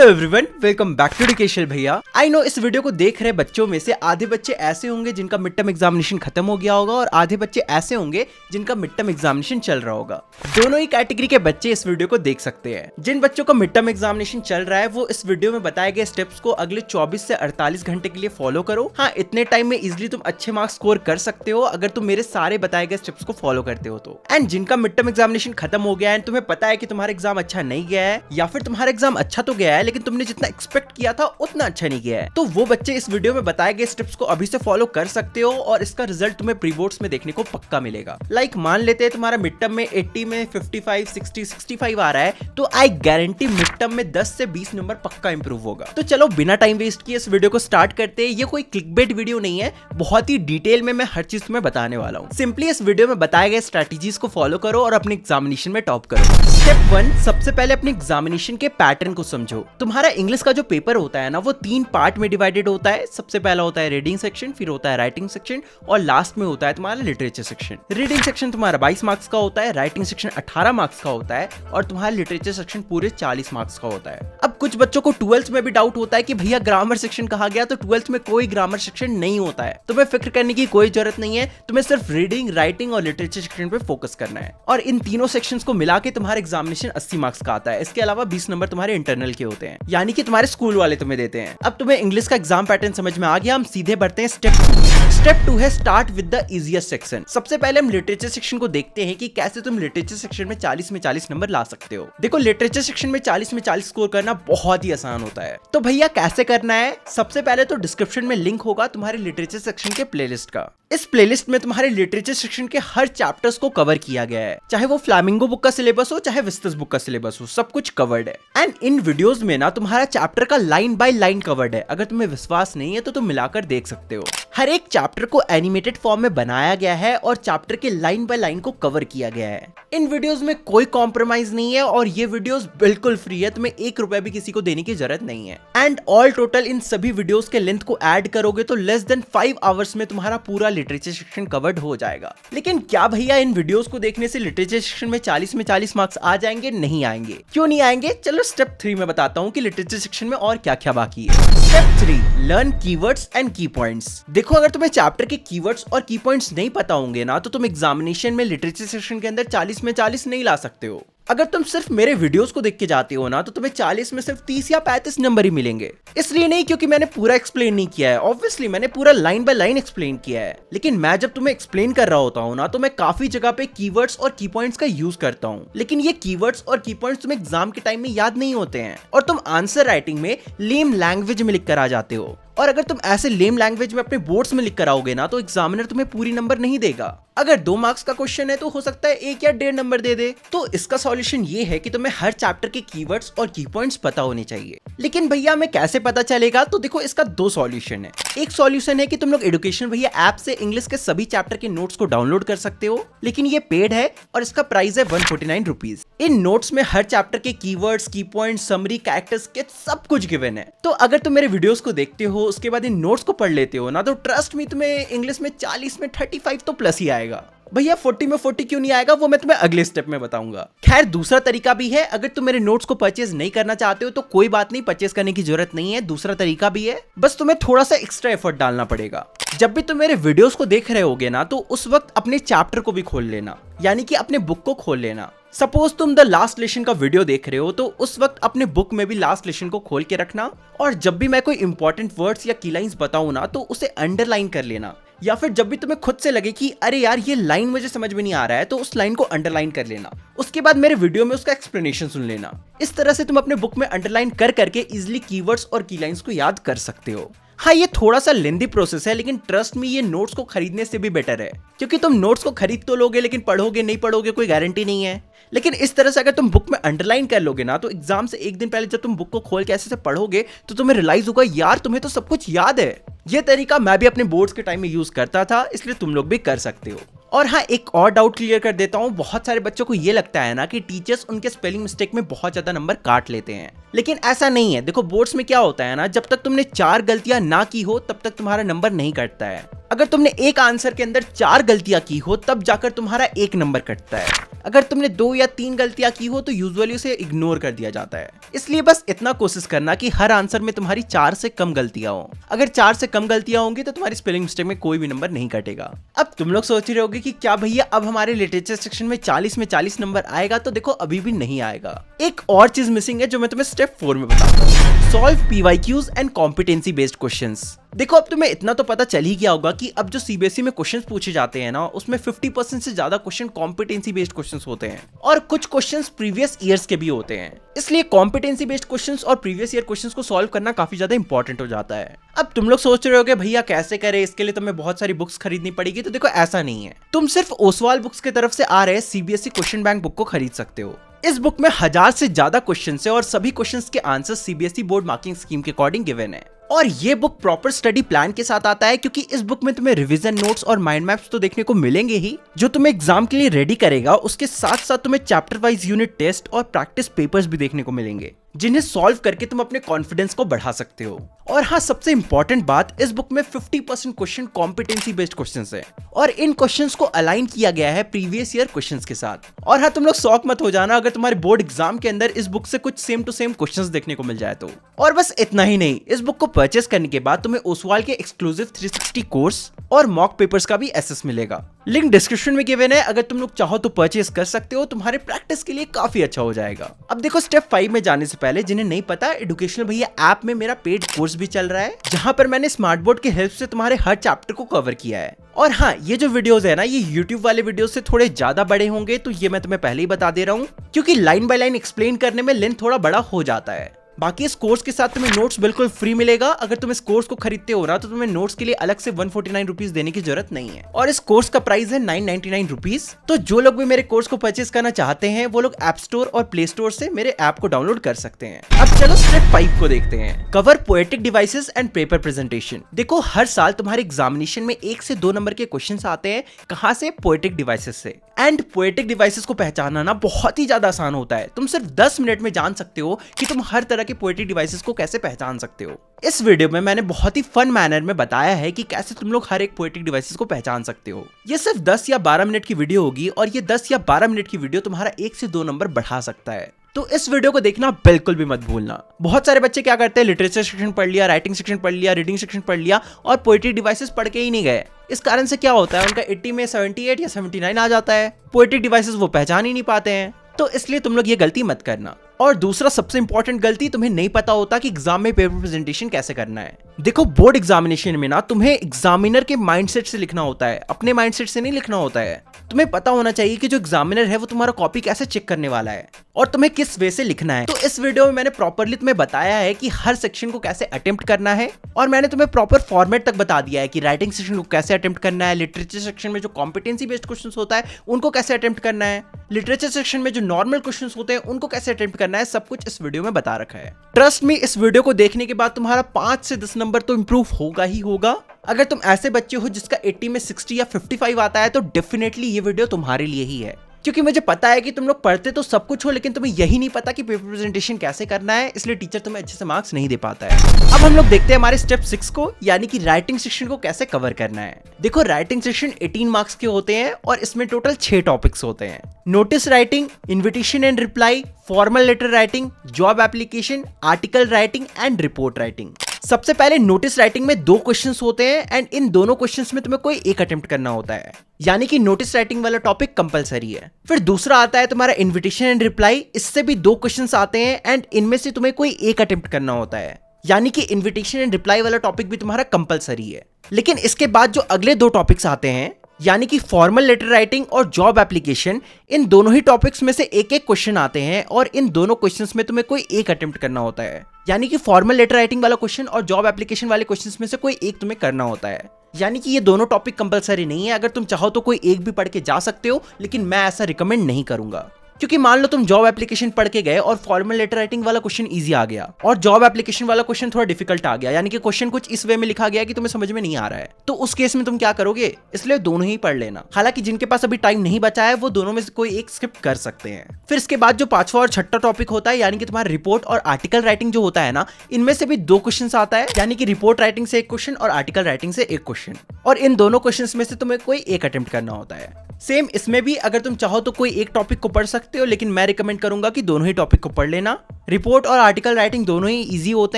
Hello everyone, welcome back to डिकेशल भैया। I no इस वीडियो को देख रहे बच्चों में से आधे बच्चे ऐसे होंगे जिनका मिड टर्म एग्जामिनेशन खत्म हो गया होगा और आधे बच्चे ऐसे होंगे जिनका मिड टर्म एग्जामिनेशन चल रहा होगा। दोनों ही कैटेगरी के बच्चे इस वीडियो को देख सकते हैं। जिन बच्चों का मिड टर्म एग्जामिनेशन चल रहा है वो इस वीडियो में बताए गए स्टेप्स को अगले 24 से 48 घंटे के लिए फॉलो करो। हाँ, इतने टाइम में इजिली तुम अच्छे मार्क्स स्कोर कर सकते हो अगर तुम मेरे सारे बताए गए स्टेप्स को फॉलो करते हो तो। एंड जिनका मिड टर्म एग्जामिनेशन खत्म हो गया है, तुम्हें पता है कि तुम्हारा एग्जाम अच्छा नहीं गया है या फिर तुम्हारा एग्जाम अच्छा तो गया है लेकिन तुमने जितना एक्सपेक्ट किया था उतना अच्छा नहीं गया है, तो वो बच्चे इस वीडियो में बताए गए स्टेप्स को अभी से फॉलो कर सकते हो और इसका रिजल्ट तुम्हें प्री बोर्ड्स में देखने को पक्का मिलेगा। लाइक मान लेते हैं तुम्हारा मिड टर्म में 80 में 55, 60, 65 आ रहा है, तो आई गारंटी मिड टर्म में 10 से 20 नंबर पक्का इंप्रूव होगा। तो चलो बिना टाइम वेस्ट किए इस वीडियो को स्टार्ट करते हैं। ये कोई क्लिकबेट वीडियो नहीं है, बहुत ही डिटेल में मैं हर चीज तुम्हें बताने वाला हूँ। सिंपली इस वीडियो में बताए गए स्ट्रेटेजीज को फॉलो करो और अपने एग्जामिनेशन में टॉप करो। स्टेप 1, सबसे पहले अपने एग्जामिनेशन के पैटर्न को समझो। तुम्हारा इंग्लिश का जो पेपर होता है ना, वो 3 पार्ट में डिवाइडेड होता है। सबसे पहला होता है रीडिंग सेक्शन, फिर होता है राइटिंग सेक्शन और लास्ट में होता है तुम्हारा लिटरेचर सेक्शन। रीडिंग सेक्शन तुम्हारा 22 मार्क्स का होता है, राइटिंग सेक्शन 18 मार्क्स का होता है और तुम्हारा लिटरेचर सेक्शन पूरे 40 मार्क्स का होता है। अब कुछ बच्चों को 12th में भी डाउट होता है कि भैया ग्रामर सेक्शन कहा गया, तो 12th में कोई ग्रामर सेक्शन नहीं होता है। तुम्हें फिक्र करने की कोई जरूरत नहीं है, तुम्हें सिर्फ रीडिंग, राइटिंग और लिटरेचर सेक्शन पे फोकस करना है और इन तीनों सेक्शंस को मिला के तुम्हारा एग्जामिनेशन 80 मार्क्स का आता है। इसके अलावा 20 नंबर तुम्हारे इंटरनल के होते हैं, यानी कि तुम्हारे स्कूल वाले तुम्हें देते हैं। अब तुम्हें इंग्लिश का एग्जाम पैटर्न समझ में आ गया, हम सीधे बढ़ते हैं स्टेप 2। स्टेप 2 है start with the easiest section. सबसे पहले हम लिटरेचर सेक्शन को देखते हैं कि कैसे तुम लिटरेचर सेक्शन में 40 में 40 नंबर ला सकते हो। देखो, लिटरेचर सेक्शन में 40 में 40 स्कोर करना बहुत ही आसान होता है। तो भैया कैसे करना है? सबसे पहले तो डिस्क्रिप्शन में लिंक होगा तुम्हारे लिटरेचर सेक्शन के प्लेलिस्ट का। इस प्लेलिस्ट में तुम्हारे लिटरेचर सेक्शन के हर चैप्टर्स को कवर किया गया है, चाहे वो फ्लैमिंगो बुक का सिलेबस हो चाहे विस्तस बुक का सिलेबस हो, सब कुछ कवर्ड है। एंड इन वीडियोस में ना तुम्हारा चैप्टर का लाइन बाय लाइन कवर्ड है। अगर तुम्हें विश्वास नहीं है तो तुम मिलाकर देख सकते हो। हर एक चैप्टर को एनिमेटेड फॉर्म में बनाया गया है और चैप्टर के लाइन बाय लाइन को कवर किया गया है। इन वीडियोस में कोई कॉम्प्रोमाइज नहीं है और ये वीडियोस बिल्कुल फ्री है, तुम्हें 1 रुपया भी किसी को देने की जरूरत नहीं है। एंड ऑल टोटल इन सभी वीडियोस के लेंथ को ऐड करोगे तो लेस देन 5 आवर्स में तुम्हारा पूरा लिटरेचर सेक्शन कवर्ड हो जाएगा। लेकिन क्या भैया इन वीडियोस को देखने से लिटरेचर सेक्शन में 40 में 40 मार्क्स आ जाएंगे? नहीं आएंगे। क्यों नहीं आएंगे? चलो स्टेप 3 में बताता हूँ कि लिटरेचर सेक्शन में और क्या क्या बाकी है। स्टेप 3, लर्न कीवर्ड्स एंड की पॉइंट्स। देखो, अगर तुम्हें चैप्टर के कीवर्ड्स और की पॉइंट्स नहीं पता होंगे ना, तो तुम एग्जामिनेशन में लिटरेचर सेक्शन के अंदर 40 में 40 नहीं ला सकते हो। अगर तुम सिर्फ मेरे वीडियोस को देख के जाते हो ना, तो तुम्हें 40 में सिर्फ 30 या 35 नंबर ही मिलेंगे। इसलिए नहीं क्योंकि मैंने पूरा एक्सप्लेन नहीं किया है, ऑब्वियसली मैंने पूरा लाइन बाय लाइन एक्सप्लेन किया है, लेकिन मैं जब तुम्हें एक्सप्लेन कर रहा होता हूँ ना, तो मैं काफी जगह पे कीवर्ड्स और की पॉइंट्स का यूज करता हूँ। लेकिन ये कीवर्ड्स और की पॉइंट्स तुम्हें एग्जाम के टाइम में याद नहीं होते हैं और तुम आंसर राइटिंग में लेम लैंग्वेज में लिख कर आ जाते हो। और अगर तुम ऐसे लेम लैंग्वेज में अपने बोर्ड्स में लिख कर आओगे ना, तो एग्जामिनर तुम्हें पूरी नंबर नहीं देगा। अगर 2 मार्क्स का क्वेश्चन है तो हो सकता है 1 या 1.5 नंबर दे दे। तो इसका सॉल्यूशन ये है कि तुम्हें हर चैप्टर के कीवर्ड्स और की पॉइंट्स पता होने चाहिए। लेकिन भैया हमें कैसे पता चलेगा? तो देखो, इसका 2 सॉल्यूशन है। एक सॉल्यूशन है कि तुम लोग एजुकेशन भैया ऐप से इंग्लिश के सभी चैप्टर के नोट्स को डाउनलोड कर सकते हो, लेकिन ये पेड है और इसका प्राइस है 149 रुपीज। इन नोट्स में हर चैप्टर के कीवर्ड्स, की पॉइंट्स, समरी, कैरेक्टर्स के सब कुछ गिवन है। तो अगर तुम मेरे वीडियोस को देखते हो, उसके बाद इन नोट्स को पढ़ लेते हो ना, तो ट्रस्ट मी तुम्हें इंग्लिश में 40 में 35 तो प्लस ही आएगा। भैया 40 में 40 क्यों नहीं आएगा, वो मैं तुम्हें अगले स्टेप में बताऊंगा। खैर, दूसरा तरीका भी है। अगर तुम मेरे नोट्स को परचेज नहीं करना चाहते हो तो कोई बात नहीं, परचेज करने की जरूरत नहीं है। दूसरा तरीका भी है, बस तुम्हें थोड़ा सा एक्स्ट्रा एफर्ट डालना पड़ेगा। जब भी तुम मेरे वीडियोस को देख रहे होगे ना, तो उस वक्त अपने चैप्टर को भी खोल लेना, यानी कि अपने बुक को खोल लेना। सपोज तुम द लास्ट लेसन का वीडियो देख रहे हो, तो उस वक्त अपने बुक में भी लास्ट लेसन को खोल के रखना और जब भी मैं कोई इंपॉर्टेंट वर्ड्स या की लाइंस बताऊं ना, तो उसे अंडरलाइन कर लेना, या फिर जब भी तुम्हें खुद से लगे कि अरे यार ये लाइन मुझे समझ में नहीं आ रहा है, तो उस लाइन को अंडरलाइन कर लेना। उसके बाद मेरे वीडियो में उसका एक्सप्लेनेशन सुन लेना। इस तरह से तुम अपने बुक में अंडरलाइन कर करके इजिली कीवर्ड्स और की लाइंस को याद कर सकते हो। हाँ, ये थोड़ा सा लेंदी प्रोसेस है, लेकिन ट्रस्ट मी, ये नोट्स को खरीदने से भी बेटर है, क्योंकि तुम नोट्स को खरीद तो लोगे लेकिन पढ़ोगे नहीं पढ़ोगे कोई गारंटी नहीं है। लेकिन इस तरह से अगर तुम बुक में अंडरलाइन कर लोगे ना, तो एग्जाम से 1 दिन पहले जब तुम बुक को खोल के ऐसे से पढ़ोगे तो तुम्हें रियलाइज होगा यार तुम्हें तो सब कुछ याद है। ये तरीका मैं भी अपने बोर्ड्स के टाइम में यूज करता था, इसलिए तुम लोग भी कर सकते हो। और हाँ, एक और डाउट क्लियर कर देता हूँ। बहुत सारे बच्चों को ये लगता है ना कि टीचर्स उनके स्पेलिंग मिस्टेक में बहुत ज्यादा नंबर काट लेते हैं, लेकिन ऐसा नहीं है। देखो, बोर्ड्स में क्या होता है ना, जब तक तुमने 4 गलतियां ना की हो तब तक तुम्हारा नंबर नहीं कटता है। अगर तुमने एक आंसर के अंदर 4 गलतियां की हो तब जाकर तुम्हारा 1 नंबर कटता है। अगर तुमने 2 या 3 गलतियां की हो तो यूजुअली उसे इग्नोर कर दिया जाता है। इसलिए बस इतना कोशिश करना कि हर आंसर में तुम्हारी 4 से कम गलतियां हो। अगर 4 से कम गलतियां होंगी तो तुम्हारी स्पेलिंग मिस्टेक में कोई भी नंबर नहीं कटेगा। अब तुम लोग सोच रहे होगे कि क्या भैया अब हमारे लिटरेचर सेक्शन में 40 में 40 नंबर आएगा? तो देखो अभी भी नहीं आएगा। एक और चीज मिसिंग है जो मैं तुम्हें स्टेप 4 में बताता हूँ। Solve PYQs and competency based questions. देखो अब तुम्हें इतना तो पता चल ही गया होगा कि अब जो सीबीएसई में क्वेश्चंस पूछे जाते हैं ना, उसमें 50% से ज्यादा क्वेश्चन कॉम्पिटेंसी बेस्ड क्वेश्चंस होते हैं और कुछ क्वेश्चंस प्रीवियस ईयर्स के भी होते हैं। इसलिए कॉम्पिटेंसी बेस्ड क्वेश्चंस और प्रीवियस ईयर क्वेश्चंस को सॉल्व करना काफी ज्यादा इंपॉर्टेंट हो जाता है। अब तुम लोग सोच रहे होगे भैया कैसे करें, इसके लिए तुम्हें बहुत सारी बुक्स खरीदनी पड़ेगी। तो देखो ऐसा नहीं है, तुम सिर्फ ओसवाल बुक्स की तरफ से आ रहे सीबीएसई क्वेश्चन बैंक बुक को खरीद सकते हो। इस बुक में 1000 से ज्यादा क्वेश्चन है और सभी क्वेश्चंस के answer CBSE board marking scheme के अकॉर्डिंग गिवन है। और ये बुक प्रॉपर स्टडी प्लान के साथ आता है, क्योंकि इस बुक में तुम्हें रिवीजन नोट्स और माइंड मैप्स तो देखने को मिलेंगे ही, जो तुम्हें एग्जाम के लिए रेडी करेगा। उसके साथ साथ तुम्हें चैप्टर वाइज यूनिट टेस्ट और प्रैक्टिस पेपर्स भी देखने को मिलेंगे, जिन्हें सॉल्व करके तुम अपने कॉन्फिडेंस को बढ़ा सकते हो। और हाँ, सबसे इंपॉर्टेंट बात, इस बुक में 50% क्वेश्चन कॉम्पिटेंसी बेस्ड क्वेश्चंस है और इन क्वेश्चंस को अलाइन किया गया है प्रीवियस ईयर क्वेश्चंस के साथ। और हाँ, तुम लोग शॉक मत हो जाना अगर तुम्हारे बोर्ड एग्जाम के अंदर इस बुक से कुछ सेम टू सेम क्वेश्चंस देखने को मिल जाए तो। और बस इतना ही नहीं, इस बुक को परचेस करने के बाद तुम्हें ओसवाल के एक्सक्लूसिव 360 कोर्स और मॉक पेपर्स का भी एक्सेस मिलेगा। लिंक डिस्क्रिप्शन में गिवन है, अगर तुम लोग चाहो तो परचेस कर सकते हो। तुम्हारे प्रैक्टिस के लिए काफी अच्छा हो जाएगा। अब देखो स्टेप 5 में जाने से पहले, जिन्हें नहीं पता, एजुकेशनल भैया ऐप में मेरा पेड कोर्स भी चल रहा है, जहां पर मैंने स्मार्ट बोर्ड की हेल्प से तुम्हारे हर चैप्टर को कवर किया है। और हाँ, ये जो वीडियोस है ना, ये YouTube वाले वीडियोस से थोड़े ज्यादा बड़े होंगे, तो ये मैं तुम्हें पहले ही बता दे रहा हूँ, क्योंकि लाइन बाय लाइन एक्सप्लेन करने में लेंथ थोड़ा बड़ा हो जाता है। बाकी इस कोर्स के साथ तुम्हें नोट्स बिल्कुल फ्री मिलेगा। अगर तुम इस कोर्स को खरीदते हो ना, तो तुम्हें नोट्स के लिए अलग से 149 रुपीज देने की जरूरत नहीं है। और इस कोर्स का प्राइस है 999 रुपीज। तो जो लोग भी मेरे कोर्स को परचेस करना चाहते हैं, वो लोग ऐप स्टोर और प्ले स्टोर से मेरे ऐप को डाउनलोड कर सकते हैं। अब चलो स्टेप 5 को देखते हैं, cover poetic devices and paper presentation. देखो हर साल तुम्हारे एग्जामिनेशन में 1 से 2 नंबर के क्वेश्चन आते हैं। कहां से? पोएटिक डिवाइसेस से। एंड पोएटिक डिवाइसेस को पहचानना ना बहुत ही ज्यादा आसान होता है। तुम सिर्फ 10 मिनट में जान सकते हो कि तुम हर तरह के पोएटिक डिवाइसेस को कैसे पहचान सकते हो। इस वीडियो में मैंने बहुत ही फन मैनर में बताया है कि कैसे तुम लोग हर एक पोएटिक डिवाइसेस को पहचान सकते हो। ये सिर्फ 10 या 12 मिनट की वीडियो होगी और ये 10 या 12 मिनट की वीडियो तुम्हारा 1 से 2 नंबर बढ़ा सकता है। तो इस वीडियो को देखना बिल्कुल भी मत भूलना। बहुत सारे बच्चे क्या करते हैं, लिटरेचर सेक्शन पढ़ लिया, राइटिंग सेक्शन पढ़ लिया, रीडिंग सेक्शन पढ़ लिया और पोएटिक डिवाइसेस पढ़ के ही नहीं गए। इस कारण से क्या होता है, उनका 80 में 78 या 79 आ जाता है। पोएटिक डिवाइसेस वो पहचान ही नहीं पाते हैं। तो इसलिए तुम लोग ये गलती मत करना। और दूसरा सबसे इंपॉर्टेंट गलती, तुम्हें नहीं पता होता कि एग्जाम में पेपर प्रेजेंटेशन कैसे करना है। देखो बोर्ड एग्जामिनेशन में ना तुम्हें एग्जामिनर के माइंडसेट से लिखना होता है, अपने माइंडसेट से नहीं लिखना होता है। तुम्हें पता होना चाहिए कि जो एग्जामिनर है वो तुम्हारा कॉपी कैसे चेक करने वाला है और तुम्हें किस वे से लिखना है। तो इस वीडियो में मैंने प्रॉपरली तुम्हें बताया है कि हर सेक्शन को कैसे अटेम्प्ट करना है और मैंने तुम्हें प्रॉपर फॉर्मेट तक बता दिया है कि राइटिंग सेक्शन को कैसे अटेम्प्ट करना है, लिटरेचर सेक्शन में जो कॉम्पिटेंसी बेस्ड क्वेश्चंस होता है उनको कैसे अटेम्प्ट करना है, लिटरेचर सेक्शन में जो नॉर्मल क्वेश्चंस होते हैं उनको कैसे अटेम्प्ट करना है। सब कुछ इस वीडियो में बता रखा है। ट्रस्ट मी, इस वीडियो को देखने के बाद तुम्हारा 5 से 10 नंबर तो इंप्रूव होगा ही होगा। अगर तुम ऐसे बच्चे हो जिसका 80 में 60 या 55 आता है, तो डेफिनेटली ये वीडियो तुम्हारे लिए ही है। क्योंकि मुझे पता है कि तुम लोग पढ़ते तो सब कुछ हो, लेकिन तुम्हें यही नहीं पता कि पेपर प्रेजेंटेशन कैसे करना है, इसलिए टीचर तुम्हें अच्छे से मार्क्स नहीं दे पाता है। अब हम लोग देखते हैं हमारे स्टेप 6 को, यानी कि राइटिंग सेक्शन को कैसे कवर करना है। देखो राइटिंग सेक्शन 18 मार्क्स के होते हैं और इसमें टोटल 6 टॉपिक्स होते हैं। Notice writing, invitation and reply, formal letter writing, job application, article writing and report writing. सबसे पहले नोटिस राइटिंग में 2 क्वेश्चंस होते हैं एंड इन दोनों क्वेश्चंस में तुम्हें कोई एक अटेम्प्ट करना होता है, यानी कि नोटिस राइटिंग वाला टॉपिक कंपलसरी है। फिर दूसरा आता है तुम्हारा इन्विटेशन एंड रिप्लाई, इससे भी 2 क्वेश्चंस आते हैं एंड इनमें से तुम्हें कोई एक अटेम्प्ट करना होता है, यानी कि इन्विटेशन एंड रिप्लाई वाला टॉपिक भी तुम्हारा कंपलसरी है। लेकिन इसके बाद जो अगले 2 टॉपिक्स आते हैं, यानी कि फॉर्मल लेटर राइटिंग और जॉब एप्लीकेशन, इन दोनों ही टॉपिक्स में से एक एक क्वेश्चन आते हैं और इन दोनों क्वेश्चंस में तुम्हें कोई एक अटेम्प्ट करना होता है, यानी कि फॉर्मल लेटर राइटिंग वाला क्वेश्चन और जॉब एप्लीकेशन वाले क्वेश्चंस में से कोई एक तुम्हें करना होता है। यानी कि ये दोनों टॉपिक कंपलसरी नहीं है, अगर तुम चाहो तो कोई एक भी पढ़ के जा सकते हो, लेकिन मैं ऐसा रिकमेंड नहीं करूंगा। क्योंकि मान लो तुम जॉब एप्लीकेशन पढ़ के गए और फॉर्मल लेटर राइटिंग वाला क्वेश्चन इजी आ गया और जॉब एप्लीकेशन वाला क्वेश्चन थोड़ा डिफिकल्ट आ गया, यानी कि क्वेश्चन कुछ इस वे में लिखा गया कि तुम्हें समझ में नहीं आ रहा है, तो उस केस में तुम क्या करोगे? इसलिए दोनों ही पढ़ लेना। हालांकि जिनके पास अभी टाइम नहीं बचा है वो दोनों में से कोई एक स्किप कर सकते हैं। फिर इसके बाद जो पांचवा और छठा टॉपिक होता है, यानी कि तुम्हारा रिपोर्ट और आर्टिकल राइटिंग जो होता है ना, इनमें से भी 2 क्वेश्चन आता है, यानी कि रिपोर्ट राइटिंग से 1 क्वेश्चन और आर्टिकल राइटिंग से 1 क्वेश्चन, और इन दोनों क्वेश्चंस में से तुम्हें कोई एक अटेम्प्ट करना होता है। सेम इसमें भी अगर तुम चाहो तो कोई एक टॉपिक को पढ़ सकते हो, लेकिन मैं रिकमेंड करूंगा कि दोनों ही टॉपिक को पढ़ लेना। रिपोर्ट और आर्टिकल राइटिंग दोनों ही इजी होते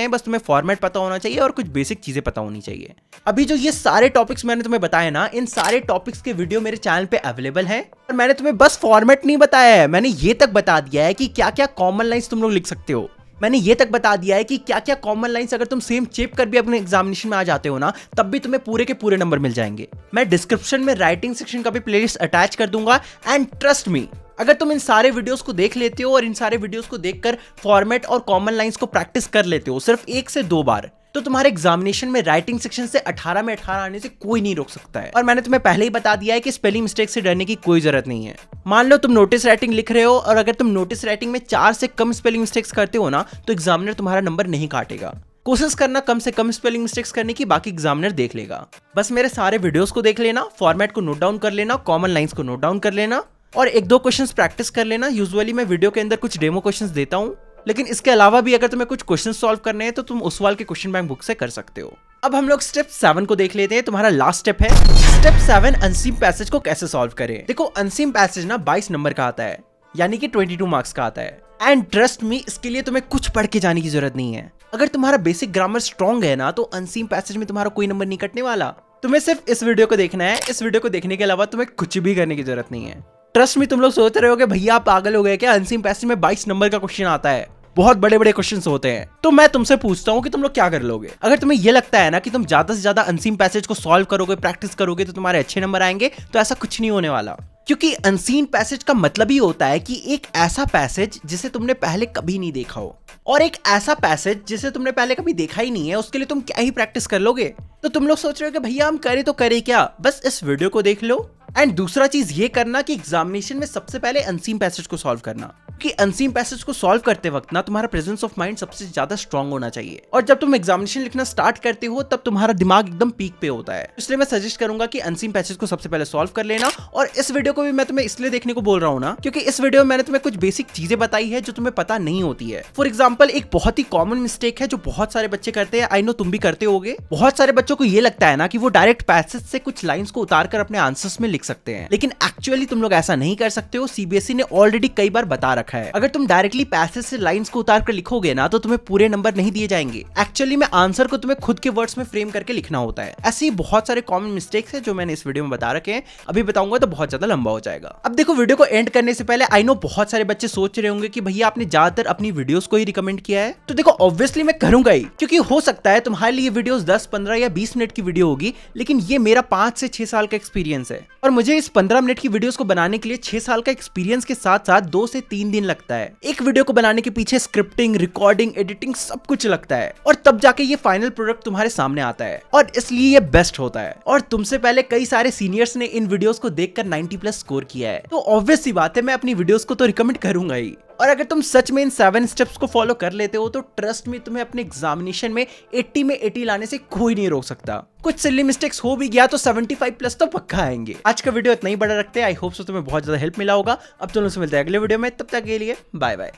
हैं, बस तुम्हें फॉर्मेट पता होना चाहिए और कुछ बेसिक चीजें पता होनी चाहिए। अभी जो ये सारे टॉपिक्स मैंने तुम्हें बताए ना, इन सारे टॉपिक्स के वीडियो मेरे चैनल पे अवेलेबल है, और मैंने तुम्हें बस फॉर्मेट नहीं बताया है, मैंने ये तक बता दिया है कि क्या क्या कॉमन लाइंस तुम लोग लिख सकते हो। मैंने ये तक बता दिया है कि क्या क्या कॉमन लाइंस अगर तुम सेम चेप कर भी अपने एग्जामिनेशन में आ जाते हो ना, तब भी तुम्हें पूरे के पूरे नंबर मिल जाएंगे। मैं डिस्क्रिप्शन में राइटिंग सेक्शन का भी प्लेलिस्ट अटैच कर दूंगा, एंड ट्रस्ट मी, अगर तुम इन सारे वीडियोस को देख लेते हो और इन सारे वीडियोस को देखकर फॉर्मेट और कॉमन लाइंस को प्रैक्टिस कर लेते हो सिर्फ 1 से 2 बार, तो तुम्हारे एग्जामिनेशन में राइटिंग सेक्शन से 18 में 18 आने से कोई नहीं रोक सकता है। और मैंने तुम्हें पहले ही बता दिया है कि स्पेलिंग मिस्टेक से डरने की कोई जरूरत नहीं है। मान लो तुम नोटिस राइटिंग लिख रहे हो और अगर तुम नोटिस राइटिंग में 4 से कम स्पेलिंग मिस्टेक्स करते हो ना, तो एग्जामिनर तुम्हारा नंबर नहीं काटेगा। कोशिश करना कम से कम स्पेलिंग मिस्टेक्स करने की, बाकी एग्जामिनर देख लेगा। बस मेरे सारे वीडियोस को देख लेना, फॉर्मेट को नोट डाउन कर लेना, कॉमन लाइंस को नोट डाउन कर लेना और 1-2 क्वेश्चंस प्रैक्टिस कर लेना। यूजुअली मैं वीडियो के अंदर कुछ डेमो क्वेश्चंस देता हूं, लेकिन इसके अलावा भी अगर तुम्हें कुछ क्वेश्चन सॉल्व करने हैं तो तुम उस वाल के क्वेश्चन बैंक बुक से कर सकते हो। अब हम लोग स्टेप 7 को देख लेते हैं, तुम्हारा लास्ट स्टेप है। स्टेप 7 अनसीम पैसेज को कैसे सॉल्व करें। देखो अनसीम पैसेज ना 22 नंबर का आता है, यानी कि 22 मार्क्स का आता है, एंड ट्रस्ट मी, इसके लिए तुम्हें कुछ पढ़ के जाने की जरूरत नहीं है। अगर तुम्हारा बेसिक ग्रामर स्ट्रॉन्ग है ना, तो अनसीम पैसेज में तुम्हारा कोई नंबर नहीं कटने वाला। तुम्हें सिर्फ इस वीडियो को देखना है, इस वीडियो को देखने के अलावा तुम्हें कुछ भी करने की जरूरत नहीं है। ट्रस्ट मी, तुम लोग सोच रहे हो कि भैया आप पागल हो गए क्या, अनसीम पैसेज में 22 नंबर का क्वेश्चन आता है, बहुत बड़े बड़े क्वेश्चंस होते हैं। तो मैं तुमसे पूछता हूं कि तुम लोग क्या कर लोगे। अगर तुम्हें यह लगता है ना कि तुम ज्यादा से ज्यादा अनसीन पैसेज को सॉल्व करोगे, प्रैक्टिस करोगे तो तुम्हारे अच्छे नंबर आएंगे, तो ऐसा कुछ नहीं होने वाला। क्योंकि अनसीन पैसेज का मतलब ही होता है कि एक ऐसा पैसेज जिसे तुमने पहले कभी नहीं देखा हो, और एक ऐसा पैसेज जिसे तुमने पहले कभी देखा ही नहीं है, उसके लिए तुम क्या ही प्रैक्टिस कर लोगे। तो तुम लोग सोच रहे हो कि भैया हम करें तो करें क्या, बस इस वीडियो को देख लो। एंड दूसरा चीज ये करना कि एग्जामिनेशन में सबसे पहले अनसीन पैसेज को सॉल्व करना, कि अनसीन पैसेज को सॉल्व करते वक्त ना तुम्हारा प्रेजेंस ऑफ माइंड सबसे ज्यादा स्ट्रांग होना चाहिए, और जब तुम एग्जामिनेशन लिखना स्टार्ट करते हो तब तुम्हारा दिमाग एकदम पीक पे होता है। इसलिए मैं सजेस्ट करूंगा कि अनसीन पैसेज को सबसे पहले सॉल्व कर लेना। और इस वीडियो को भी मैं तुम्हें इसलिए देखने को बोल रहा हूँ ना, क्योंकि इस वीडियो में मैंने तुम्हें कुछ बेसिक चीजें बताई है जो तुम्हें पता नहीं होती है। फॉर एग्जाम्पल, एक बहुत ही कॉमन मिस्टेक है जो बहुत सारे बच्चे करते हैं, आई नो तुम भी करते होगे। बहुत सारे बच्चों को ये लगता है ना कि वो डायरेक्ट पैसेज से कुछ लाइंस को उतार कर अपने आंसर्स में लिख सकते हैं, लेकिन एक्चुअली तुम लोग ऐसा नहीं कर सकते हो। सीबीएसई ने ऑलरेडी कई बार बता रखा है, अगर तुम डायरेक्टली पैसेज से लाइंस को उतार कर लिखोगे ना, तो तुम्हें पूरे नंबर नहीं दिए जाएंगे। एक्चुअली में आंसर को तुम्हें खुद के वर्ड्स में फ्रेम करके लिखना होता है। ऐसे ही बहुत सारे कॉमन मिस्टेक्स हैं जो मैंने इस वीडियो में बता रखे हैं, अभी बताऊंगा तो बहुत ज्यादा लंबा हो जाएगा। अब देखो, वीडियो को एंड करने से पहले आई नो बहुत सारे बच्चे सोच रहे होंगे कि भैया आपने ज्यादातर अपनी वीडियोस को ही रिकमेंड किया है, तो देखो ऑब्वियसली मैं करूंगा ही, क्योंकि हो सकता है तुम्हारे लिए वीडियोस 10, 15 या 20 मिनट की वीडियो होगी, लेकिन ये मेरा 5 से 6 साल का एक्सपीरियंस है, और मुझे इस 15 मिनट की वीडियोस को बनाने के लिए 6 साल का एक्सपीरियंस के साथ साथ 2 से 3 दिन लगता है। एक वीडियो को बनाने के पीछे स्क्रिप्टिंग, रिकॉर्डिंग, एडिटिंग सब कुछ लगता है, और तब जाके ये फाइनल प्रोडक्ट तुम्हारे सामने आता है, और इसलिए ये बेस्ट होता है। और तुमसे पहले कई सारे सीनियर्स ने इन वीडियोस को देखकर 90+ स्कोर किया है, तो ऑब्वियस सी बात है मैं अपनी वीडियोस को तो रिकमेंड करूंगा ही। और अगर तुम सच में इन 7 स्टेप्स को फॉलो कर लेते हो, तो ट्रस्ट में तुम्हें अपने एग्जामिनेशन में 80 में 80 लाने से कोई नहीं रोक सकता। कुछ सिली मिस्टेक्स हो भी गया तो 75+ तो पक्का आएंगे। आज का वीडियो इतना ही बड़ा रखते हैं, आई होप सो तुम्हें बहुत ज्यादा हेल्प मिला होगा। अब तुम लोगों से मिलते हैं अगले वीडियो में, तब तक के लिए बाय बाय।